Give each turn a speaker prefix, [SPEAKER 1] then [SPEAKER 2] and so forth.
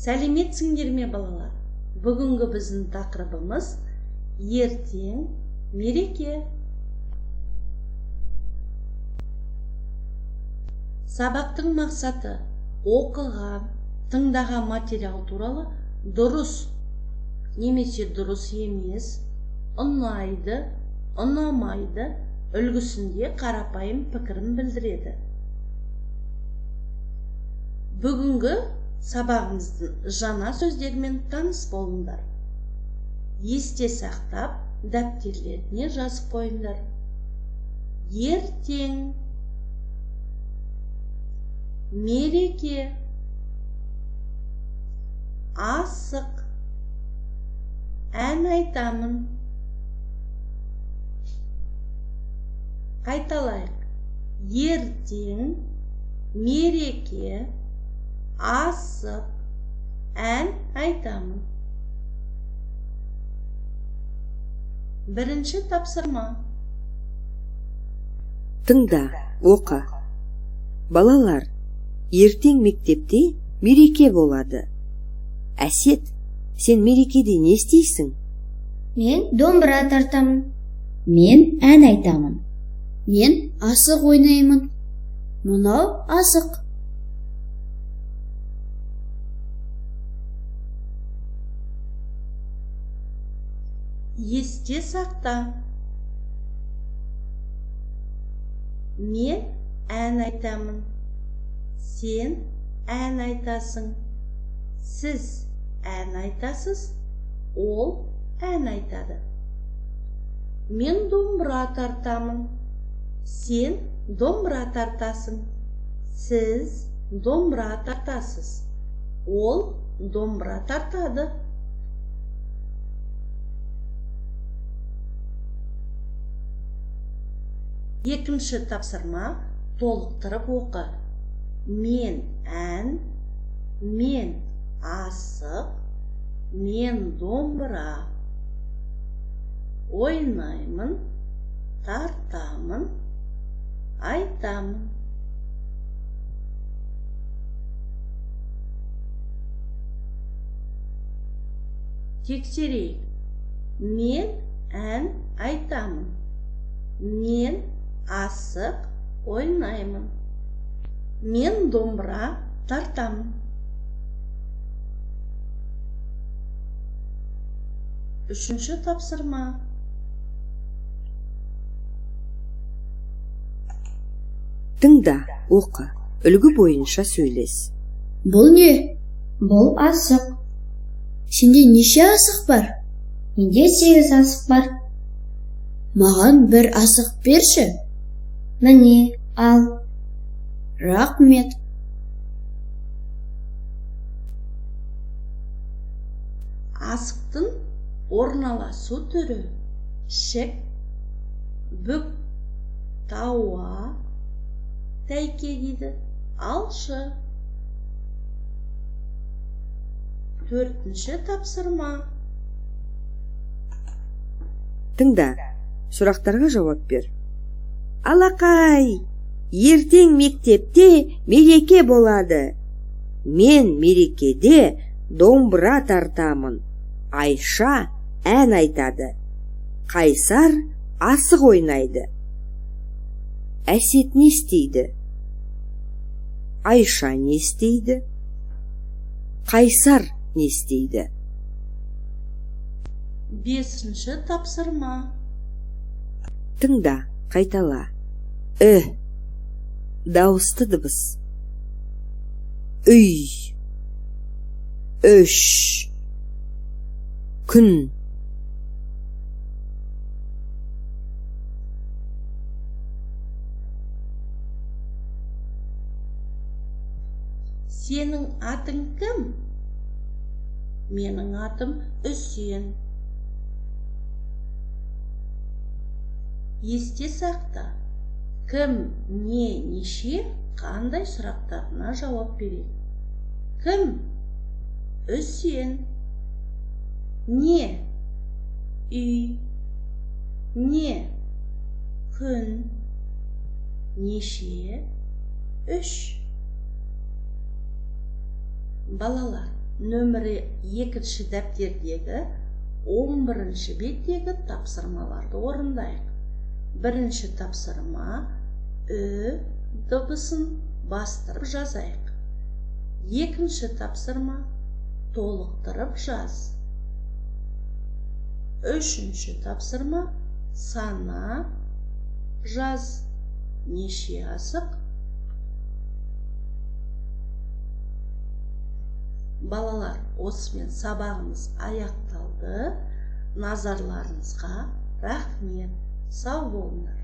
[SPEAKER 1] Сәлеметсіңдер ме балалар? Бүгінгі біздің тақырыбымыз ертең мереке. Сабақтың мақсаты оқыған, тыңдаған материал туралы дұрыс немесе дұрыс емес, ұнайды, ұнамайды үлгісінде қарапайым пікірін білдіреді. Бүгінгі сабағымыздың жаңа сөздермен таныс болыңдар. Есте сақтап, дәптерлеріне жазып қойыңдар. Ертең, мереке, асық, ән айтамын. Қайталайық. Ертең, мереке, асық, ән айтамын. Бірінші тапсырма.
[SPEAKER 2] Тыңда, оқы. Балалар, ертең мектепте мереке болады. Әсет, сен мерекеде не істейсің?
[SPEAKER 3] Мен домбыра тартамын. Мен ән айтамын. Мен асық ойнаймын. Мынау асық.
[SPEAKER 1] Есте сақта. Мен ән айтамын. Сен ән айтасың. Сіз ән айтасыз, ол ән айтады. Мен домбыра тартамын. Сен домбыра тартасың. Сіз домбыра тартасыз. Ол домбыра тартады. Екінші тапсырма, толықтырып оқы. Мен ән, мен асық, мен домбыра. Ойнаймын, тартамын, айтамын. Тексерейік. Мен ән айтамын. Мен асық ойнаймын. Мен домбыра тартамын. Үшінші тапсырма.
[SPEAKER 2] Тыңда, оқы, үлгі бойынша сөйлес.
[SPEAKER 3] Бұл не? Бұл асық. Сенде неше асық бар? Менде 8 асық бар. Маған бір асық берші. Міне, ал. Рахмет.
[SPEAKER 1] Асықтың орналасу түрі шік, бүк, тауа, тәйке дейді, алшы. Төртінші тапсырма.
[SPEAKER 2] Тыңда, сұрақтарға жауап бер. Алақай, ертең мектепте мереке болады. Мен мерекеде домбыра тартамын. Айша ән айтады. Қайсар асық ойнайды. Әсет не істейді? Айша не істейді? Қайсар не істейді?
[SPEAKER 1] Бесінші тапсырма.
[SPEAKER 2] Тыңда, қайтала. Дауысты дыбыс. Үй, үш, күн.
[SPEAKER 1] Сенің атың кім? Менің атым Үсен. Есте сақта. Кім, не, неше, қандай сұрақтарына жауап береді? Кім? Үсен. Не? Үй. Не? Күн. Неше? Үш. Балалар, нөмірі 2-ші дәптердегі 11-ші беттегі тапсырмаларды орындайық. Бірінші тапсырма Ү дыбысын бастырып жазайық. Екінші тапсырма толықтырып жаз. Үшінші тапсырма сана жаз. Неше асық? Балалар, осымен сабағымыз аяқталды. Назарларыңызға рахмет. Сау болыңдар.